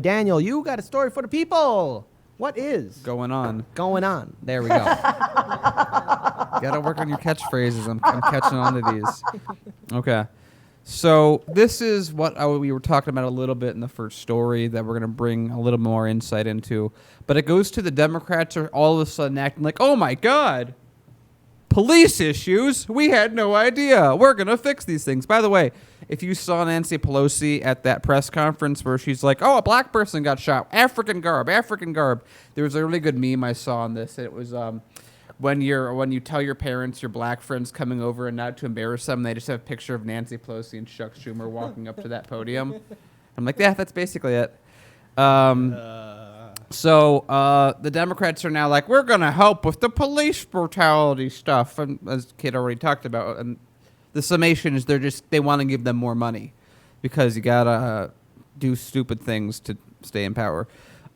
Daniel, you got a story for the people. What is Going on. There we go. Gotta work on your catchphrases. I'm catching on to these. Okay. So this is what we were talking about a little bit in the first story that we're going to bring a little more insight into. But it goes to the Democrats are all of a sudden acting like, oh, my God, police issues? We had no idea. We're going to fix these things. By the way, if you saw Nancy Pelosi at that press conference where she's like, oh, a black person got shot, African garb. There was a really good meme I saw on this. It was when you tell your parents your black friend's coming over and not to embarrass them, they just have a picture of Nancy Pelosi and Chuck Schumer walking up to that podium. I'm like, yeah, that's basically it. So the Democrats are now like, we're going to help with the police brutality stuff. And as Kid already talked about, and the summation is they want to give them more money because you got to do stupid things to stay in power.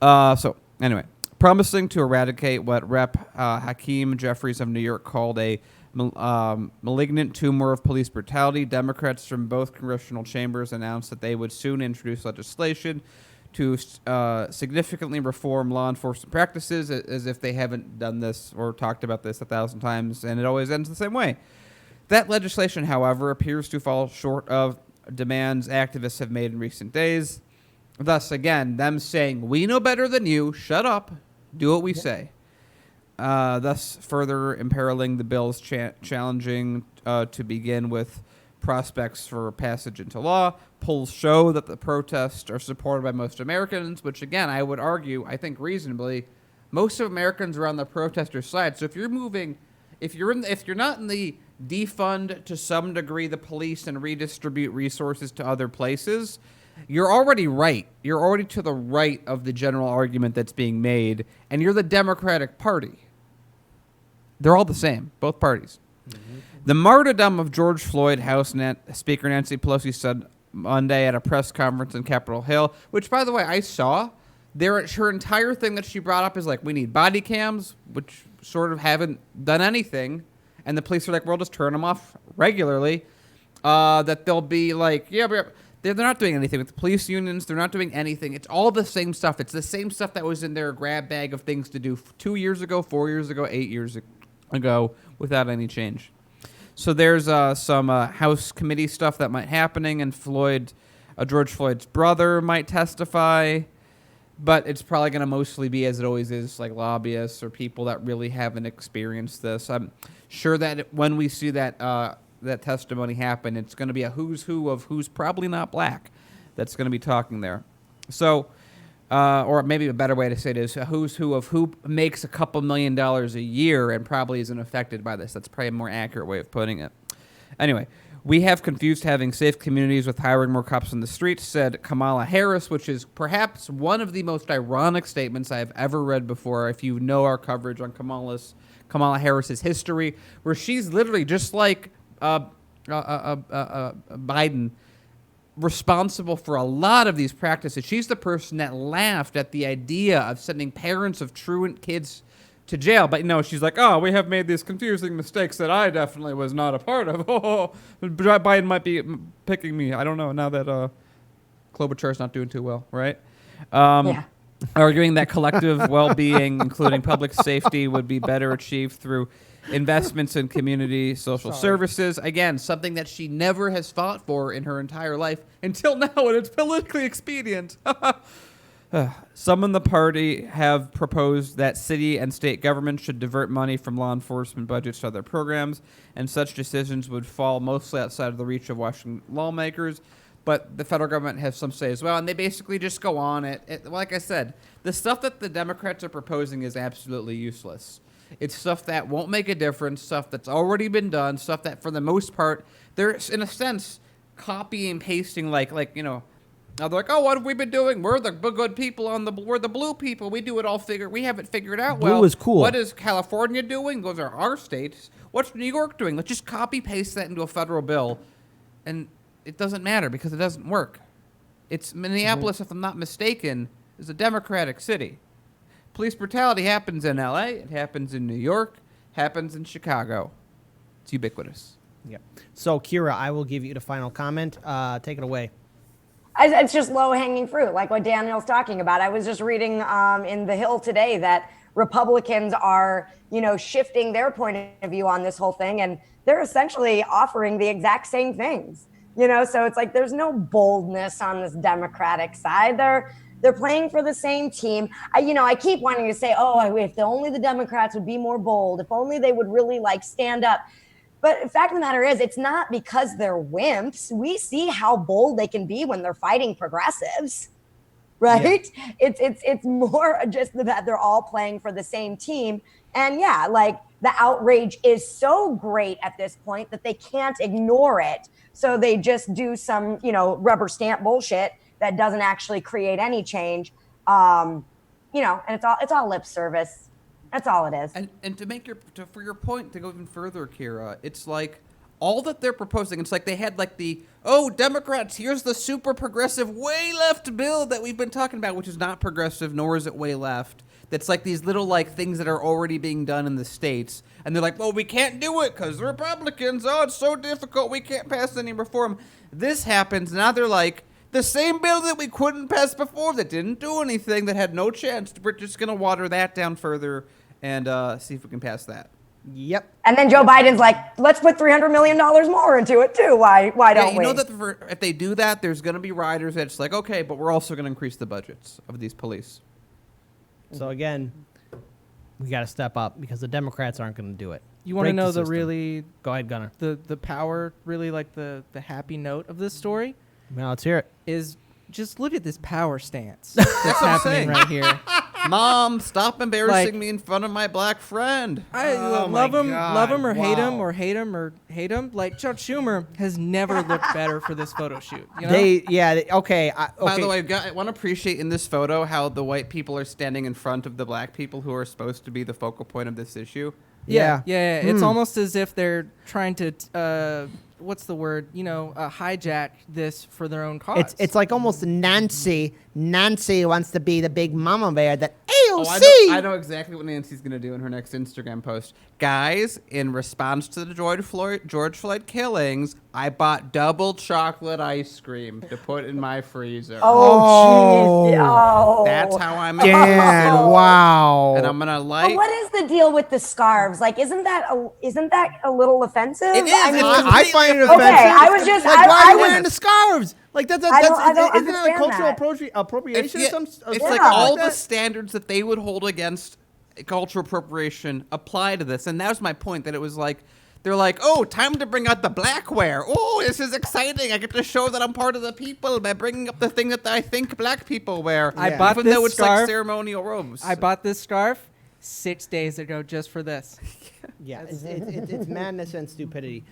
So anyway, promising to eradicate what Rep. Hakeem Jeffries of New York called a malignant tumor of police brutality, Democrats from both congressional chambers announced that they would soon introduce legislation to significantly reform law enforcement practices, as if they haven't done this or talked about this 1,000 times, and it always ends the same way. That legislation, however, appears to fall short of demands activists have made in recent days. Thus, again, them saying, we know better than you, shut up, do what we say. Thus, further imperiling the bill's challenging to begin with prospects for passage into law. Polls show that the protests are supported by most Americans, which, again, I would argue, I think reasonably, most of Americans are on the protesters' side. So if you're moving, if you're not in the defund to some degree the police and redistribute resources to other places, you're already right. You're already to the right of the general argument that's being made, and you're the Democratic Party. They're all the same, both parties. Mm-hmm. The martyrdom of George Floyd, House Speaker Nancy Pelosi said Monday at a press conference in Capitol Hill, which, by the way, I saw. Her entire thing that she brought up is like, we need body cams, which sort of haven't done anything. And the police are like, we'll just turn them off regularly. That they'll be like, yeah, but they're not doing anything with the police unions. They're not doing anything. It's all the same stuff. It's the same stuff that was in their grab bag of things to do 2 years ago, 4 years ago, 8 years ago, without any change. So there's some House committee stuff that might happening, and George Floyd's brother might testify, but it's probably going to mostly be, as it always is, like lobbyists or people that really haven't experienced this. I'm sure that when we see that testimony happen, it's going to be a who's who of who's probably not black that's going to be talking there. So, or maybe a better way to say it is a who's who of who makes a couple $1 million a year and probably isn't affected by this. That's probably a more accurate way of putting it. Anyway, we have confused having safe communities with hiring more cops on the streets, said Kamala Harris, which is perhaps one of the most ironic statements I have ever read before. If you know our coverage on Kamala Harris's history, where she's literally just like Biden, responsible for a lot of these practices. She's the person that laughed at the idea of sending parents of truant kids to jail. But no, she's like, oh, we have made these confusing mistakes that I definitely was not a part of. Oh, Biden might be picking me. I don't know now that Klobuchar's not doing too well, right? Yeah. Arguing that collective well-being, including public safety, would be better achieved through investments in community social services. Again, something that she never has fought for in her entire life until now, and it's politically expedient. Some in the party have proposed that city and state governments should divert money from law enforcement budgets to other programs, and such decisions would fall mostly outside of the reach of Washington lawmakers. But the federal government has some say as well, and they basically just go on. Like I said, the stuff that the Democrats are proposing is absolutely useless. It's stuff that won't make a difference, stuff that's already been done, stuff that, for the most part, they're, in a sense, copying and pasting like they're like, oh, what have we been doing? We're the good people we're the blue people. We do it all we have it figured out. Blue is cool. What is California doing? Those are our states. What's New York doing? Let's just copy paste that into a federal bill, and it doesn't matter because it doesn't work. It's Minneapolis, if I'm not mistaken, is a Democratic city. Police brutality happens in L.A., it happens in New York, happens in Chicago. It's ubiquitous. Yeah. So, Kira, I will give you the final comment. Take it away. It's just low hanging fruit, like what Daniel's talking about. I was just reading in The Hill today that Republicans are, shifting their point of view on this whole thing, and they're essentially offering the exact same things. So it's like there's no boldness on this Democratic side. They're playing for the same team. I keep wanting to say, oh, if only the Democrats would be more bold, if only they would really stand up. But the fact of the matter is, it's not because they're wimps. We see how bold they can be when they're fighting progressives, right? Yeah. It's more just that they're all playing for the same team. And yeah, the outrage is so great at this point that they can't ignore it. So they just do some, rubber stamp bullshit that doesn't actually create any change. And it's all lip service. That's all it is. And for your point, to go even further, Kira, it's like all that they're proposing. It's like they had Democrats, here's the super progressive way left bill that we've been talking about, which is not progressive, nor is it way left. That's like these little things that are already being done in the states. And they're like, well, we can't do it because the Republicans, it's so difficult. We can't pass any reform. This happens. Now they're like, the same bill that we couldn't pass before that didn't do anything, that had no chance. We're just going to water that down further and see if we can pass that. Yep. And then Joe Biden's like, let's put $300 million more into it too. Why don't we? You know that if they do that, there's going to be riders that's like, okay, but we're also going to increase the budgets of these police. So again, we got to step up because the Democrats aren't going to do it. You want to know system. Go ahead, Gunnar. the power, really the happy note of this story Well, let's hear it. is just look at this power stance that's what I'm happening saying. right here. Mom, stop embarrassing me in front of my black friend. I Oh love my him, God, or hate him, wow. or hate him, or hate him. Chuck Schumer has never looked better for this photo shoot. You know? Okay. By the way, I want to appreciate in this photo how the white people are standing in front of the black people who are supposed to be the focal point of this issue. Yeah. It's almost as if they're trying to, what's the word? Hijack this for their own cause. It's like almost Nancy. Nancy wants to be the big mama bear that AOC. I know exactly what Nancy's going to do in her next Instagram post. Guys, in response to the George Floyd killings, I bought double chocolate ice cream to put in my freezer. Oh, jeez. Oh. That's how I'm Dan, wow. And I'm going to light. But what is the deal with the scarves? Isn't that a little offensive? It is. I find it offensive. Okay, I was just- why I are you was- wearing the scarves? Like I don't isn't that a understand cultural that. appropriation It's, or some? it's something like all that? the standards that they would hold against cultural appropriation apply to this. And that was my point, that it was like, they're like, oh, time to bring out the blackware. Oh, this is exciting. I get to show that I'm part of the people by bringing up the thing that I think black people wear. I bought even this though it's like scarf. ceremonial robes. I bought this scarf 6 days ago just for this. Yeah, it's madness and stupidity.